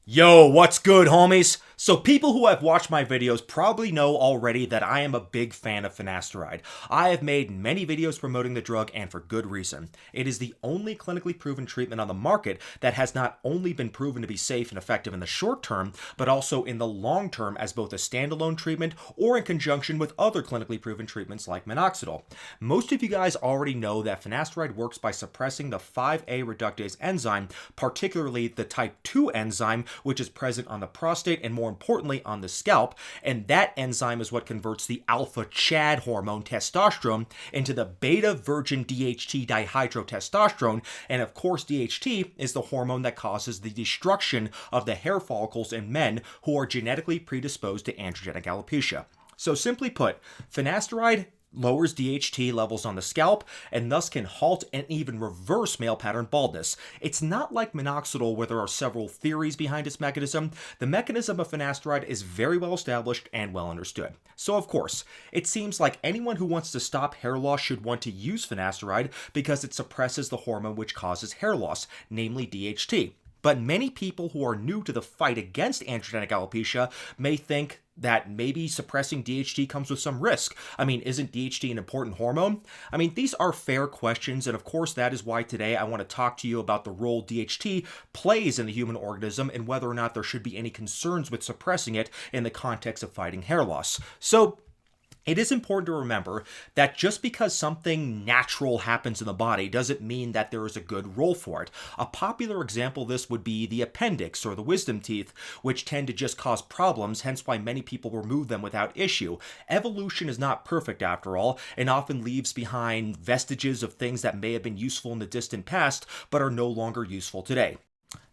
Yo, what's good, homies? So people who have watched my videos probably know already that I am a big fan of finasteride. I have made many videos promoting the drug, and for good reason. It is the only clinically proven treatment on the market that has not only been proven to be safe and effective in the short term, but also in the long term as both a standalone treatment or in conjunction with other clinically proven treatments like minoxidil. Most of you guys already know that finasteride works by suppressing the 5A reductase enzyme, particularly the type 2 enzyme, which is present on the prostate and more importantly on the scalp, and that enzyme is what converts the alpha Chad hormone testosterone into the beta virgin DHT dihydrotestosterone, and of course DHT is the hormone that causes the destruction of the hair follicles in men who are genetically predisposed to androgenic alopecia. So simply put, finasteride lowers DHT levels on the scalp and thus can halt and even reverse male pattern baldness. It's not like minoxidil where there are several theories behind its mechanism. The mechanism of finasteride is very well established and well understood. So of course, it seems like anyone who wants to stop hair loss should want to use finasteride because it suppresses the hormone which causes hair loss, namely DHT. But many people who are new to the fight against androgenic alopecia may think that maybe suppressing DHT comes with some risk. I mean, isn't DHT an important hormone? I mean, these are fair questions, and of course that is why today I want to talk to you about the role DHT plays in the human organism and whether or not there should be any concerns with suppressing it in the context of fighting hair loss. So, it is important to remember that just because something natural happens in the body doesn't mean that there is a good role for it. A popular example of this would be the appendix or the wisdom teeth, which tend to just cause problems, hence why many people remove them without issue. Evolution is not perfect after all, and often leaves behind vestiges of things that may have been useful in the distant past, but are no longer useful today.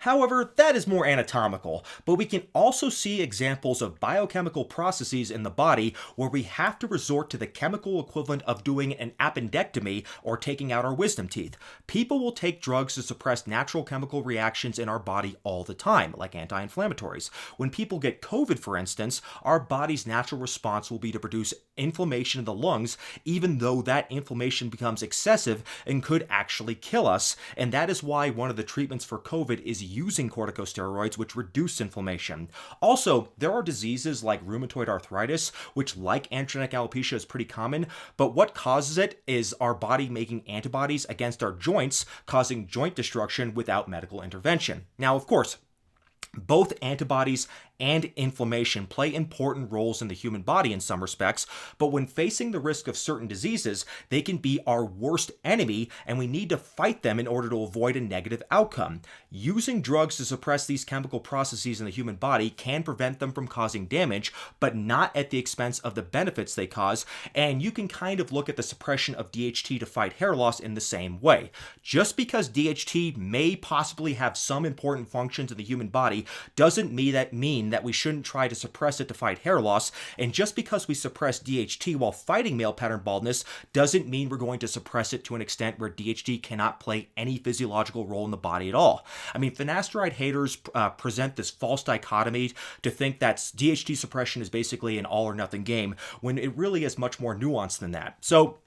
However, that is more anatomical, but we can also see examples of biochemical processes in the body where we have to resort to the chemical equivalent of doing an appendectomy or taking out our wisdom teeth. People will take drugs to suppress natural chemical reactions in our body all the time, like anti-inflammatories. When people get COVID, for instance, our body's natural response will be to produce inflammation in the lungs, even though that inflammation becomes excessive and could actually kill us, and that is why one of the treatments for COVID is using corticosteroids, which reduce inflammation. Also, there are diseases like rheumatoid arthritis, which, like androgenic alopecia, is pretty common, but what causes it is our body making antibodies against our joints, causing joint destruction without medical intervention. Now, of course, both antibodies and inflammation play important roles in the human body in some respects, but when facing the risk of certain diseases, they can be our worst enemy, and we need to fight them in order to avoid a negative outcome. Using drugs to suppress these chemical processes in the human body can prevent them from causing damage, but not at the expense of the benefits they cause, and you can kind of look at the suppression of DHT to fight hair loss in the same way. Just because DHT may possibly have some important functions in the human body doesn't mean that we shouldn't try to suppress it to fight hair loss, and just because we suppress DHT while fighting male pattern baldness doesn't mean we're going to suppress it to an extent where DHT cannot play any physiological role in the body at all. I mean, Finasteride haters present this false dichotomy to think that DHT suppression is basically an all or nothing game, when it really is much more nuanced than that. So,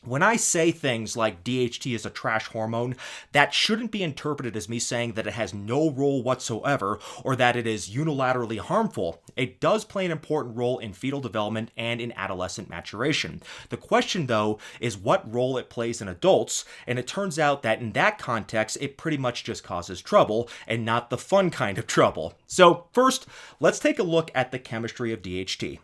when I say things like DHT is a trash hormone, that shouldn't be interpreted as me saying that it has no role whatsoever or that it is unilaterally harmful. It does play an important role in fetal development and in adolescent maturation. The question, though, is what role it plays in adults, and it turns out that in that context, it pretty much just causes trouble, and not the fun kind of trouble. So first, let's take a look at the chemistry of DHT.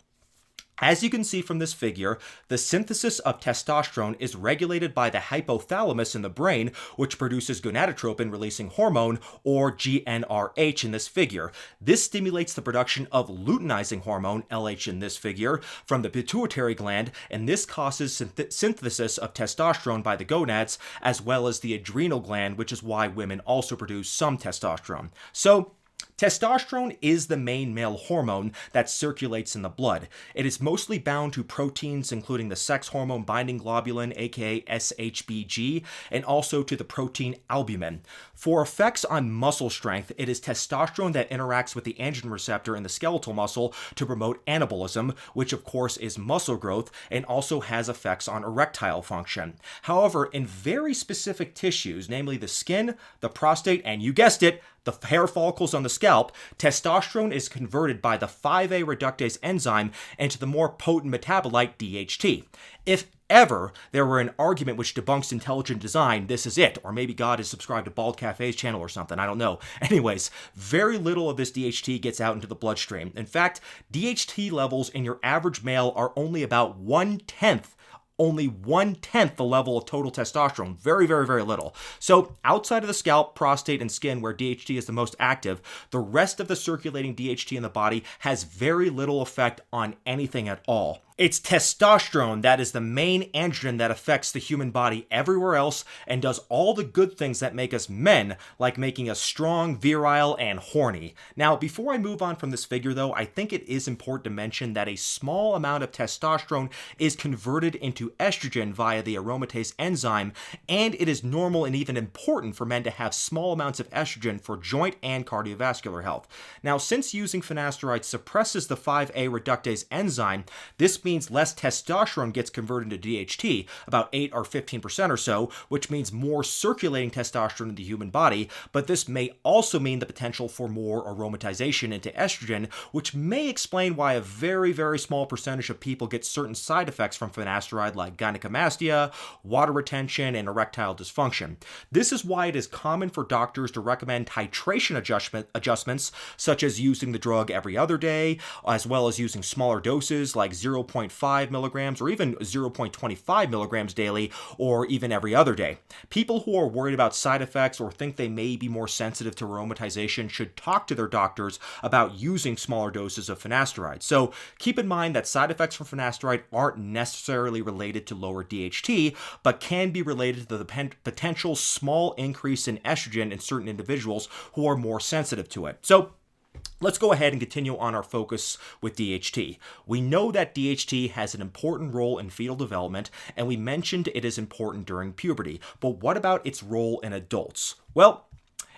As you can see from this figure, the synthesis of testosterone is regulated by the hypothalamus in the brain, which produces gonadotropin-releasing hormone, or GnRH in this figure. This stimulates the production of luteinizing hormone, LH in this figure, from the pituitary gland, and this causes synthesis of testosterone by the gonads, as well as the adrenal gland, which is why women also produce some testosterone. So, testosterone is the main male hormone that circulates in the blood. It is mostly bound to proteins including the sex hormone binding globulin, aka SHBG, and also to the protein albumin. For effects on muscle strength, it is testosterone that interacts with the androgen receptor in the skeletal muscle to promote anabolism, which of course is muscle growth and also has effects on erectile function. However, in very specific tissues, namely the skin, the prostate, and you guessed it, the hair follicles on the scalp, scalp, testosterone is converted by the 5A reductase enzyme into the more potent metabolite DHT. If ever there were an argument which debunks intelligent design, this is it. Or maybe God is subscribed to Bald Cafe's channel or something, I don't know. Anyways, very little of this DHT gets out into the bloodstream. In fact, DHT levels in your average male are only about 1/10 the level of total testosterone. Very, very, very little. So outside of the scalp, prostate, and skin, where DHT is the most active, the rest of the circulating DHT in the body has very little effect on anything at all. It's testosterone that is the main androgen that affects the human body everywhere else and does all the good things that make us men, like making us strong, virile, and horny. Now, before I move on from this figure, though, I think it is important to mention that a small amount of testosterone is converted into estrogen via the aromatase enzyme, and it is normal and even important for men to have small amounts of estrogen for joint and cardiovascular health. Now, since using finasteride suppresses the 5A reductase enzyme, this means less testosterone gets converted into DHT, about 8 or 15% or so, which means more circulating testosterone in the human body, but this may also mean the potential for more aromatization into estrogen, which may explain why a very, very small percentage of people get certain side effects from finasteride like gynecomastia, water retention, and erectile dysfunction. This is why it is common for doctors to recommend titration adjustments, such as using the drug every other day, as well as using smaller doses like 0.5 milligrams or even 0.25 milligrams daily, or even every other day. People who are worried about side effects or think they may be more sensitive to aromatization should talk to their doctors about using smaller doses of finasteride. So keep in mind that side effects from finasteride aren't necessarily related to lower DHT, but can be related to the potential small increase in estrogen in certain individuals who are more sensitive to it. So let's go ahead and continue on our focus with DHT. We know that DHT has an important role in fetal development, and we mentioned it is important during puberty. But what about its role in adults? Well,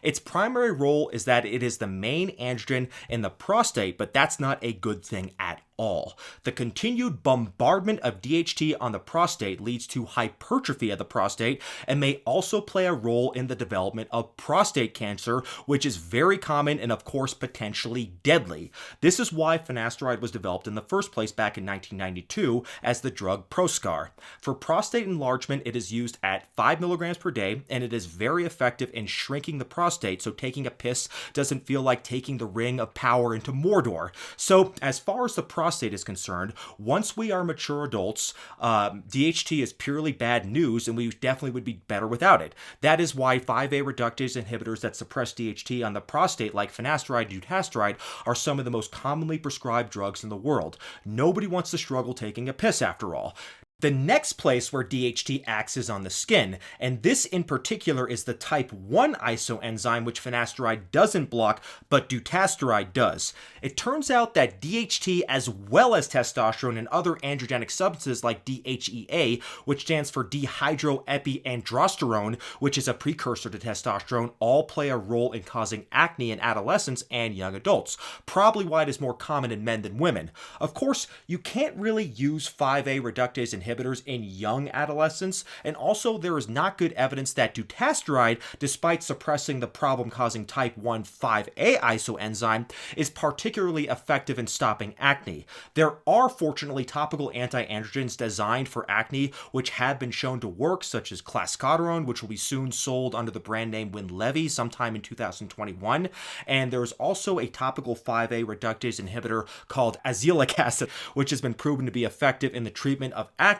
its primary role is that it is the main androgen in the prostate, but that's not a good thing at all. The continued bombardment of DHT on the prostate leads to hypertrophy of the prostate and may also play a role in the development of prostate cancer, which is very common and of course potentially deadly. This is why finasteride was developed in the first place back in 1992 as the drug Proscar. For prostate enlargement, it is used at 5 milligrams per day, and it is very effective in shrinking the prostate, so taking a piss doesn't feel like taking the ring of power into Mordor. So as far as the prostate is concerned, once we are mature adults, DHT is purely bad news, and we definitely would be better without it. That is why 5A reductase inhibitors that suppress DHT on the prostate, like finasteride, dutasteride, are some of the most commonly prescribed drugs in the world. Nobody wants to struggle taking a piss, after all. The next place where DHT acts is on the skin, and this in particular is the type 1 isoenzyme, which finasteride doesn't block, but dutasteride does. It turns out that DHT, as well as testosterone and other androgenic substances like DHEA, which stands for dehydroepiandrosterone, which is a precursor to testosterone, all play a role in causing acne in adolescents and young adults, probably why it is more common in men than women. Of course, you can't really use 5A reductase inhibitors in young adolescents, and also there is not good evidence that dutasteride, despite suppressing the problem-causing type 1 5A isoenzyme, is particularly effective in stopping acne. There are fortunately topical anti-androgens designed for acne which have been shown to work, such as clascoterone, which will be soon sold under the brand name Winlevi sometime in 2021, and there's also a topical 5A reductase inhibitor called azelaic acid, which has been proven to be effective in the treatment of acne,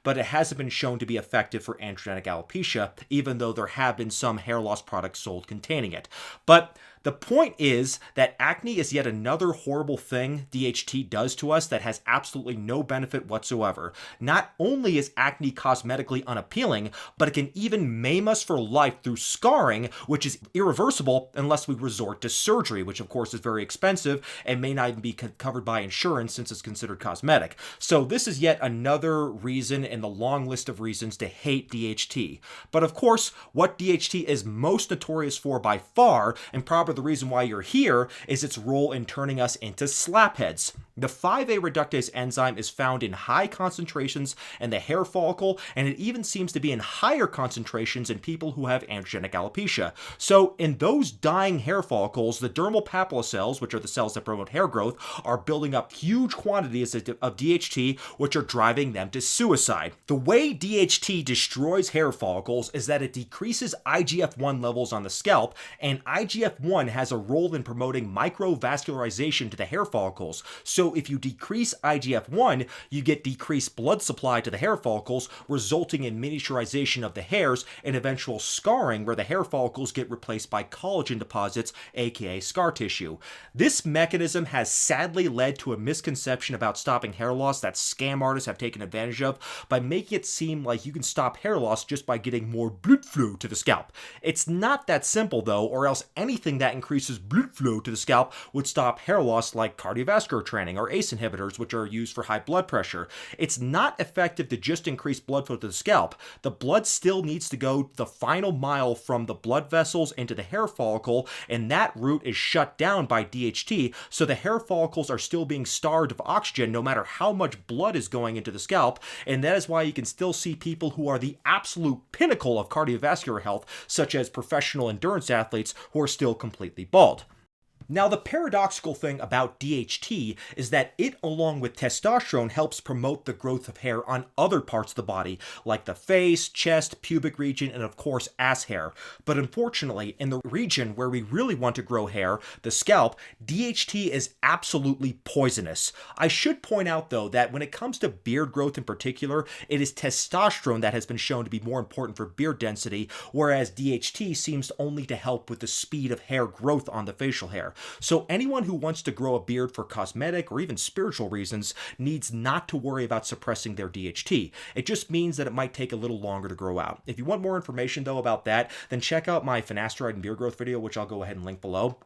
but it hasn't been shown to be effective for androgenic alopecia, even though there have been some hair loss products sold containing it. But the point is that acne is yet another horrible thing DHT does to us that has absolutely no benefit whatsoever. Not only is acne cosmetically unappealing, but it can even maim us for life through scarring, which is irreversible unless we resort to surgery, which of course is very expensive and may not even be covered by insurance since it's considered cosmetic. So this is yet another reason in the long list of reasons to hate DHT. But of course, what DHT is most notorious for by far, and probably the reason why you're here, is its role in turning us into slapheads. The 5A reductase enzyme is found in high concentrations in the hair follicle, and it even seems to be in higher concentrations in people who have androgenic alopecia. So in those dying hair follicles, the dermal papilla cells, which are the cells that promote hair growth, are building up huge quantities of DHT, which are driving them to suicide. The way DHT destroys hair follicles is that it decreases IGF-1 levels on the scalp, and IGF-1 has a role in promoting microvascularization to the hair follicles. So if you decrease IGF-1, you get decreased blood supply to the hair follicles, resulting in miniaturization of the hairs and eventual scarring where the hair follicles get replaced by collagen deposits, aka scar tissue. This mechanism has sadly led to a misconception about stopping hair loss that scam artists have taken advantage of by making it seem like you can stop hair loss just by getting more blood flow to the scalp. It's not that simple though, or else anything that increases blood flow to the scalp would stop hair loss, like cardiovascular training or ACE inhibitors, which are used for high blood pressure. It's not effective to just increase blood flow to the scalp. The blood still needs to go the final mile from the blood vessels into the hair follicle, and that route is shut down by DHT, so the hair follicles are still being starved of oxygen no matter how much blood is going into the scalp, and that is why you can still see people who are the absolute pinnacle of cardiovascular health, such as professional endurance athletes, who are still completely bald. Now, the paradoxical thing about DHT is that it, along with testosterone, helps promote the growth of hair on other parts of the body, like the face, chest, pubic region, and of course, ass hair. But unfortunately, in the region where we really want to grow hair, the scalp, DHT is absolutely poisonous. I should point out, though, that when it comes to beard growth in particular, it is testosterone that has been shown to be more important for beard density, whereas DHT seems only to help with the speed of hair growth on the facial hair. So anyone who wants to grow a beard for cosmetic or even spiritual reasons needs not to worry about suppressing their DHT. It just means that it might take a little longer to grow out. If you want more information though about that, then check out my finasteride and beard growth video, which I'll go ahead and link below.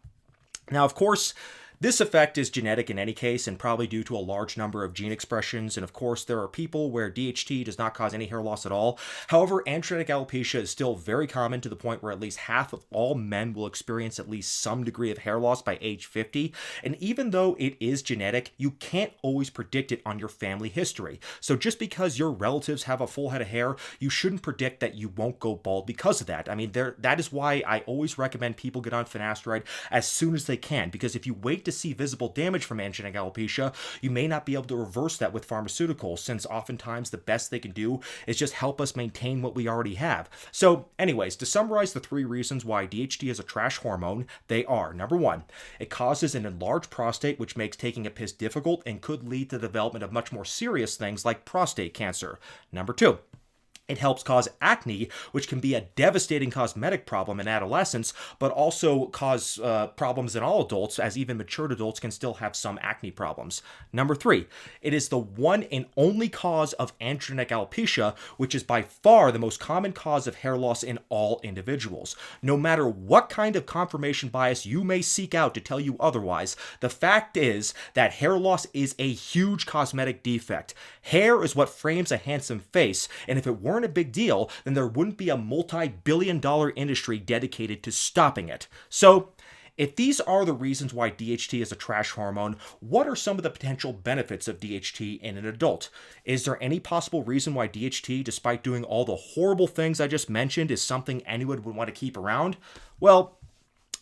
Now, of course, this effect is genetic in any case and probably due to a large number of gene expressions, and of course there are people where DHT does not cause any hair loss at all. However, androgenic alopecia is still very common to the point where at least half of all men will experience at least some degree of hair loss by age 50, and even though it is genetic, you can't always predict it on your family history. So just because your relatives have a full head of hair, you shouldn't predict that you won't go bald because of that. I mean, that is why I always recommend people get on finasteride as soon as they can, because if you wait to see visible damage from androgenic alopecia, you may not be able to reverse that with pharmaceuticals, since oftentimes the best they can do is just help us maintain what we already have. So anyways, to summarize the 3 reasons why DHT is a trash hormone, they are: number 1, it causes an enlarged prostate, which makes taking a piss difficult and could lead to the development of much more serious things like prostate cancer. Number 2, it helps cause acne, which can be a devastating cosmetic problem in adolescents, but also cause problems in all adults, as even matured adults can still have some acne problems. Number 3, it is the one and only cause of androgenic alopecia, which is by far the most common cause of hair loss in all individuals. No matter what kind of confirmation bias you may seek out to tell you otherwise, the fact is that hair loss is a huge cosmetic defect. Hair is what frames a handsome face, and if it weren't a big deal, then there wouldn't be a multi-billion-dollar industry dedicated to stopping it. So, if these are the reasons why DHT is a trash hormone, what are some of the potential benefits of DHT in an adult? Is there any possible reason why DHT, despite doing all the horrible things I just mentioned, is something anyone would want to keep around? Well,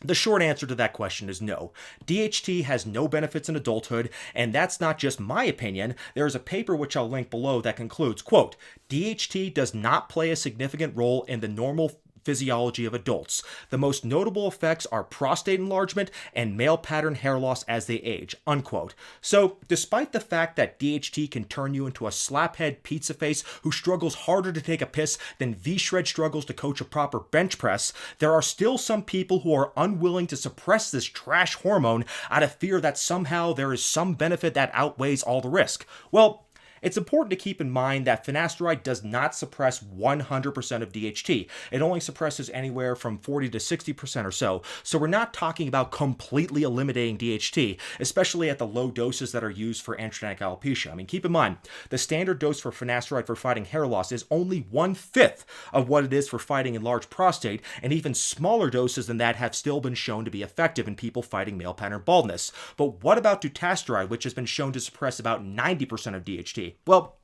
the short answer to that question is no. DHT has no benefits in adulthood, and that's not just my opinion. There is a paper which I'll link below that concludes, quote, DHT does not play a significant role in the normal physiology of adults. The most notable effects are prostate enlargement and male pattern hair loss as they age, unquote. So, despite the fact that DHT can turn you into a slaphead pizza face who struggles harder to take a piss than V-Shred struggles to coach a proper bench press, there are still some people who are unwilling to suppress this trash hormone out of fear that somehow there is some benefit that outweighs all the risk. Well, It's important to keep in mind that finasteride does not suppress 100% of DHT. It only suppresses anywhere from 40 to 60% or so. So we're not talking about completely eliminating DHT, especially at the low doses that are used for androgenetic alopecia. I mean, keep in mind, the standard dose for finasteride for fighting hair loss is only 1/5 of what it is for fighting enlarged prostate, and even smaller doses than that have still been shown to be effective in people fighting male pattern baldness. But what about dutasteride, which has been shown to suppress about 90% of DHT? Well,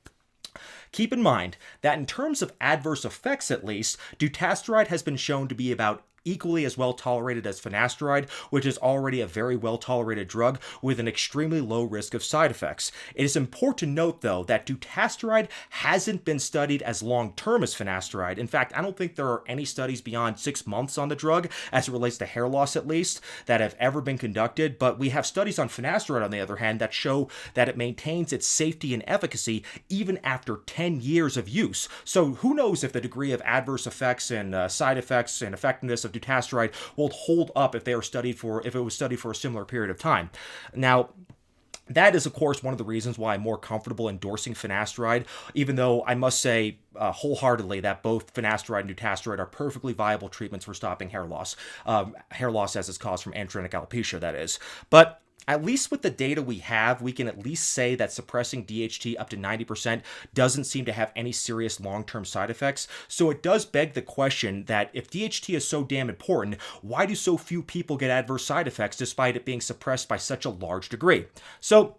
keep in mind that in terms of adverse effects at least, dutasteride has been shown to be about equally as well tolerated as finasteride, which is already a very well tolerated drug with an extremely low risk of side effects. It is important to note, though, that dutasteride hasn't been studied as long-term as finasteride. In fact, I don't think there are any studies beyond 6 months on the drug, as it relates to hair loss at least, that have ever been conducted, but we have studies on finasteride, on the other hand, that show that it maintains its safety and efficacy even after 10 years of use. So who knows if the degree of adverse effects and side effects and effectiveness of dutasteride will hold up if it was studied for a similar period of time. Now, that is, of course, one of the reasons why I'm more comfortable endorsing finasteride, even though I must say wholeheartedly that both finasteride and dutasteride are perfectly viable treatments for stopping hair loss as is caused from androgenetic alopecia, that is. But at least with the data we have, we can at least say that suppressing DHT up to 90% doesn't seem to have any serious long-term side effects. So it does beg the question that if DHT is so damn important, why do so few people get adverse side effects despite it being suppressed by such a large degree? So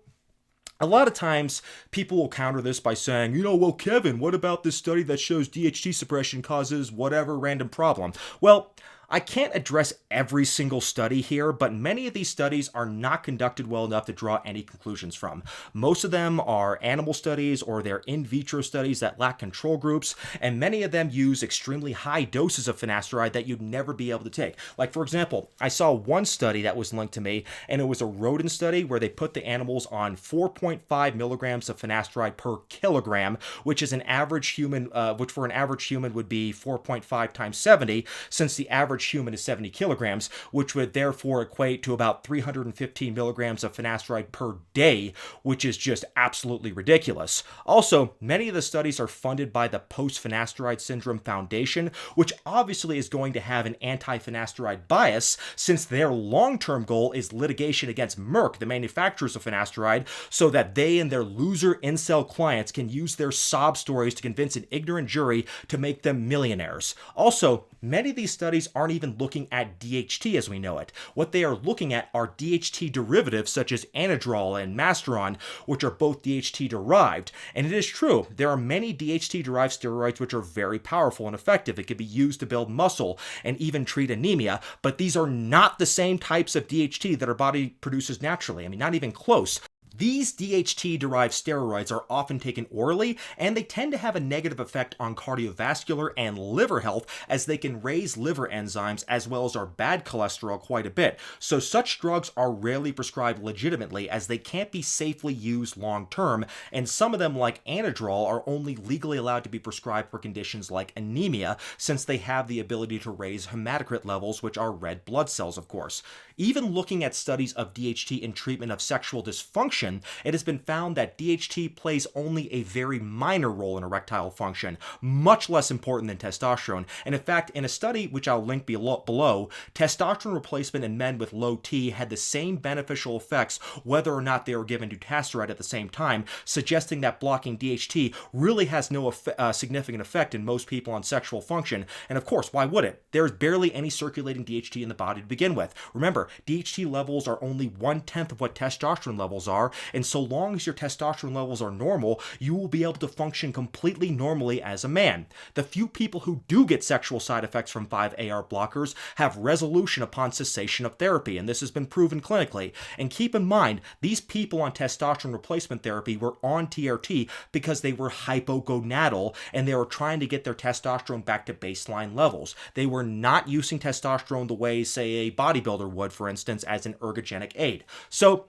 a lot of times, people will counter this by saying, well, Kevin, what about this study that shows DHT suppression causes whatever random problem? Well, I can't address every single study here, but many of these studies are not conducted well enough to draw any conclusions from. Most of them are animal studies or they're in vitro studies that lack control groups, and many of them use extremely high doses of finasteride that you'd never be able to take. Like, for example, I saw one study that was linked to me, and it was a rodent study where they put the animals on 4.5 milligrams of finasteride per kilogram, which is an average human, which for an average human would be 4.5 times 70, since the average human is 70 kilograms, which would therefore equate to about 315 milligrams of finasteride per day, which is just absolutely ridiculous. Also, many of the studies are funded by the Post-finasteride Syndrome Foundation, which obviously is going to have an anti-finasteride bias since their long-term goal is litigation against Merck, the manufacturers of finasteride, so that they and their loser incel clients can use their sob stories to convince an ignorant jury to make them millionaires. Also, many of these studies aren't even looking at DHT as we know it. What they are looking at are DHT derivatives such as anadrol and masteron, which are both DHT derived. And it is true, there are many DHT derived steroids which are very powerful and effective. It can be used to build muscle and even treat anemia, but these are not the same types of DHT that our body produces naturally. I mean, not even close. These DHT-derived steroids are often taken orally, and they tend to have a negative effect on cardiovascular and liver health as they can raise liver enzymes as well as our bad cholesterol quite a bit. So such drugs are rarely prescribed legitimately as they can't be safely used long-term, and some of them, like anadrol, are only legally allowed to be prescribed for conditions like anemia since they have the ability to raise hematocrit levels, which are red blood cells, of course. Even looking at studies of DHT in treatment of sexual dysfunction, it has been found that DHT plays only a very minor role in erectile function, much less important than testosterone. And in fact, in a study which I'll link below, testosterone replacement in men with low T had the same beneficial effects whether or not they were given dutasteride at the same time, suggesting that blocking DHT really has no significant effect in most people on sexual function. And of course, why would it? There's barely any circulating DHT in the body to begin with. Remember, DHT levels are only 1/10 of what testosterone levels are, and so long as your testosterone levels are normal, you will be able to function completely normally as a man. The few people who do get sexual side effects from 5-AR blockers have resolution upon cessation of therapy, and this has been proven clinically. And keep in mind, these people on testosterone replacement therapy were on TRT because they were hypogonadal and they were trying to get their testosterone back to baseline levels. They were not using testosterone the way, say, a bodybuilder would, for instance, as an ergogenic aid. So,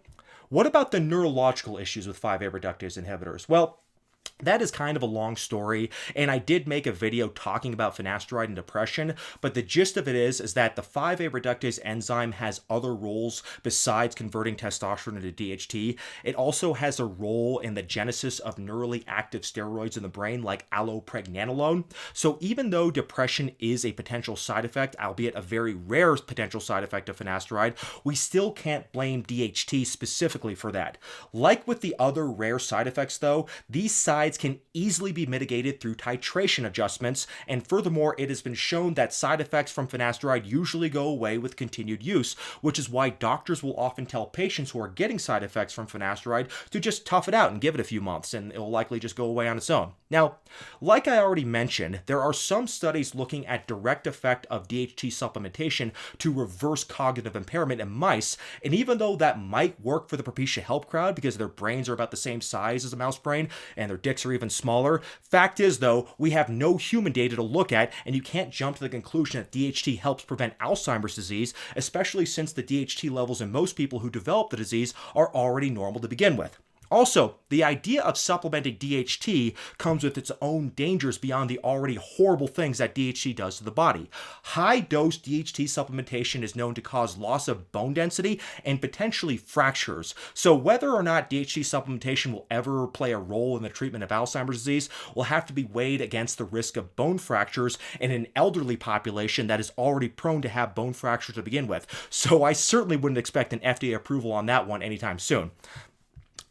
what about the neurological issues with 5-A reductase inhibitors? Well, That is kind of a long story, and I did make a video talking about finasteride and depression, but the gist of it is that the 5A reductase enzyme has other roles besides converting testosterone into DHT. It also has a role in the genesis of neurally active steroids in the brain like allopregnanolone. So even though depression is a potential side effect, albeit a very rare potential side effect of finasteride, we still can't blame DHT specifically for that. Like with the other rare side effects though, these side can easily be mitigated through titration adjustments, and furthermore, it has been shown that side effects from finasteride usually go away with continued use, which is why doctors will often tell patients who are getting side effects from finasteride to just tough it out and give it a few months, and it will likely just go away on its own. Now, like I already mentioned, there are some studies looking at direct effect of DHT supplementation to reverse cognitive impairment in mice, and even though that might work for the Propecia Help crowd because their brains are about the same size as a mouse brain and their dicks are even smaller, fact is though, we have no human data to look at, and you can't jump to the conclusion that DHT helps prevent Alzheimer's disease, especially since the DHT levels in most people who develop the disease are already normal to begin with. Also, the idea of supplementing DHT comes with its own dangers beyond the already horrible things that DHT does to the body. High-dose DHT supplementation is known to cause loss of bone density and potentially fractures. So whether or not DHT supplementation will ever play a role in the treatment of Alzheimer's disease will have to be weighed against the risk of bone fractures in an elderly population that is already prone to have bone fractures to begin with. So I certainly wouldn't expect an FDA approval on that one anytime soon.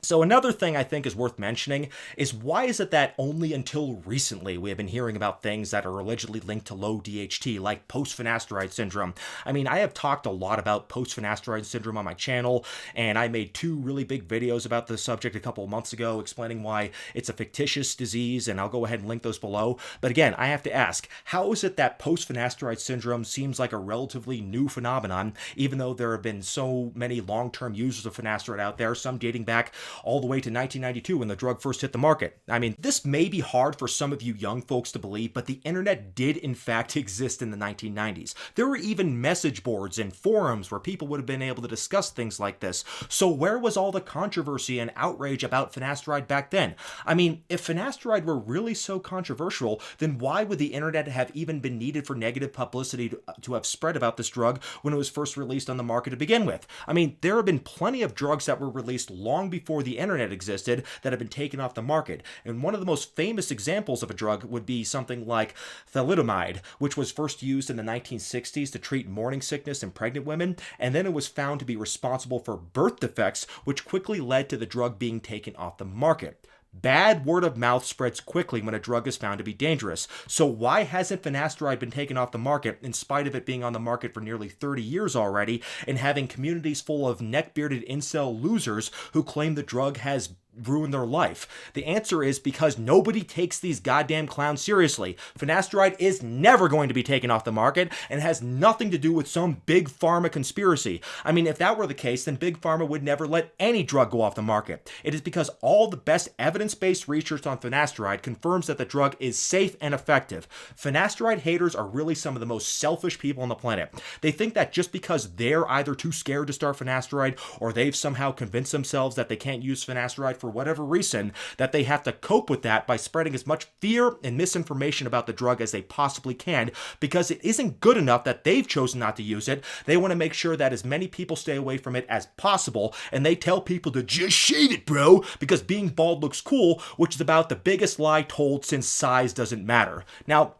So another thing I think is worth mentioning is why is it that only until recently we have been hearing about things that are allegedly linked to low DHT, like post-finasteride syndrome. I mean, I have talked a lot about post-finasteride syndrome on my channel, and I made 2 really big videos about this subject a couple of months ago explaining why it's a fictitious disease, and I'll go ahead and link those below. But again, I have to ask, how is it that post-finasteride syndrome seems like a relatively new phenomenon, even though there have been so many long-term users of finasteride out there, some dating back all the way to 1992 when the drug first hit the market. I mean, this may be hard for some of you young folks to believe, but the internet did in fact exist in the 1990s. There were even message boards and forums where people would have been able to discuss things like this. So where was all the controversy and outrage about finasteride back then? I mean, if finasteride were really so controversial, then why would the internet have even been needed for negative publicity to have spread about this drug when it was first released on the market to begin with? I mean, there have been plenty of drugs that were released long before the internet existed that have been taken off the market. And one of the most famous examples of a drug would be something like thalidomide, which was first used in the 1960s to treat morning sickness in pregnant women, and then it was found to be responsible for birth defects, which quickly led to the drug being taken off the market. Bad word of mouth spreads quickly when a drug is found to be dangerous. So why hasn't finasteride been taken off the market in spite of it being on the market for nearly 30 years already and having communities full of neck-bearded incel losers who claim the drug has ruin their life? The answer is because nobody takes these goddamn clowns seriously. Finasteride is never going to be taken off the market and has nothing to do with some big pharma conspiracy. I mean, if that were the case, then big pharma would never let any drug go off the market. It is because all the best evidence-based research on finasteride confirms that the drug is safe and effective. Finasteride haters are really some of the most selfish people on the planet. They think that just because they're either too scared to start finasteride or they've somehow convinced themselves that they can't use finasteride for whatever reason, that they have to cope with that by spreading as much fear and misinformation about the drug as they possibly can, because it isn't good enough that they've chosen not to use it. They want to make sure that as many people stay away from it as possible, and they tell people to just shave it, bro, because being bald looks cool, which is about the biggest lie told since size doesn't matter. Now,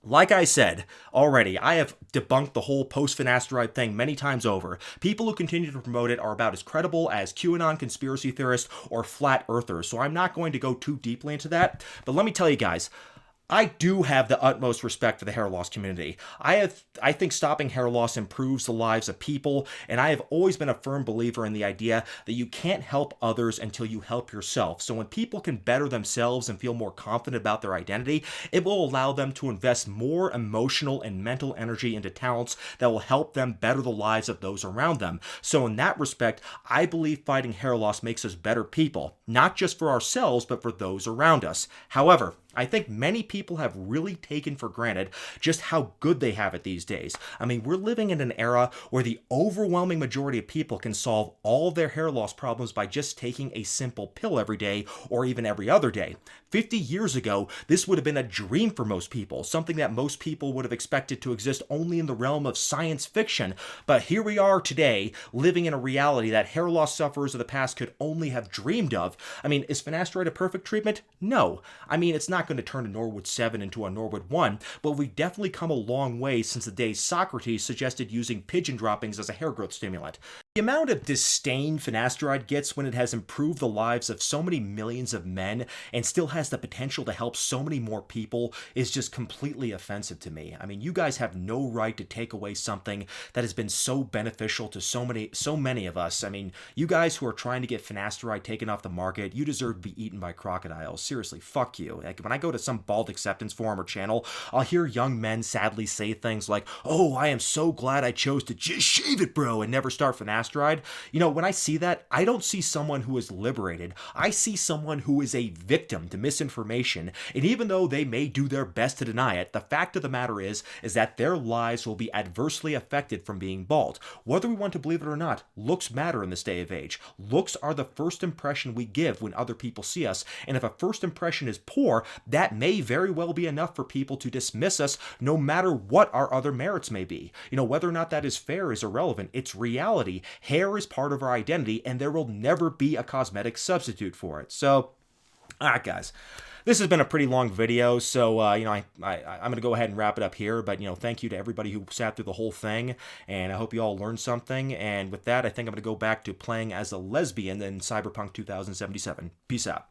like I said already, I have debunked the whole post-finasteride thing many times over. People who continue to promote it are about as credible as QAnon conspiracy theorists or flat earthers, so I'm not going to go too deeply into that. But let me tell you guys, I do have the utmost respect for the hair loss community. I think stopping hair loss improves the lives of people, and I have always been a firm believer in the idea that you can't help others until you help yourself. So when people can better themselves and feel more confident about their identity, it will allow them to invest more emotional and mental energy into talents that will help them better the lives of those around them. So in that respect, I believe fighting hair loss makes us better people, not just for ourselves, but for those around us. However, I think many people have really taken for granted just how good they have it these days. I mean, we're living in an era where the overwhelming majority of people can solve all of their hair loss problems by just taking a simple pill every day or even every other day. 50 years ago, this would have been a dream for most people, something that most people would have expected to exist only in the realm of science fiction. But here we are today, living in a reality that hair loss sufferers of the past could only have dreamed of. I mean, is finasteride a perfect treatment? No. I mean, it's not going to turn a Norwood 7 into a Norwood 1, but we've definitely come a long way since the days Socrates suggested using pigeon droppings as a hair growth stimulant. The amount of disdain finasteride gets when it has improved the lives of so many millions of men and still has the potential to help so many more people is just completely offensive to me. I mean, you guys have no right to take away something that has been so beneficial to so many of us. I mean, you guys who are trying to get finasteride taken off the market, you deserve to be eaten by crocodiles. Seriously, fuck you. Like, when I go to some bald acceptance forum or channel, I'll hear young men sadly say things like, "Oh, I am so glad I chose to just shave it, bro, and never start finasteride." You know, when I see that, I don't see someone who is liberated. I see someone who is a victim to misinformation, and even though they may do their best to deny it, the fact of the matter is that their lives will be adversely affected from being bald. Whether we want to believe it or not, looks matter in this day of age. Looks are the first impression we give when other people see us, and if a first impression is poor, that may very well be enough for people to dismiss us, no matter what our other merits may be. You know, whether or not that is fair is irrelevant. It's reality. Hair is part of our identity, and there will never be a cosmetic substitute for it. So, alright guys, this has been a pretty long video, so, you know, I'm going to go ahead and wrap it up here, but, you know, thank you to everybody who sat through the whole thing, and I hope you all learned something, and with that, I think I'm going to go back to playing as a lesbian in Cyberpunk 2077. Peace out.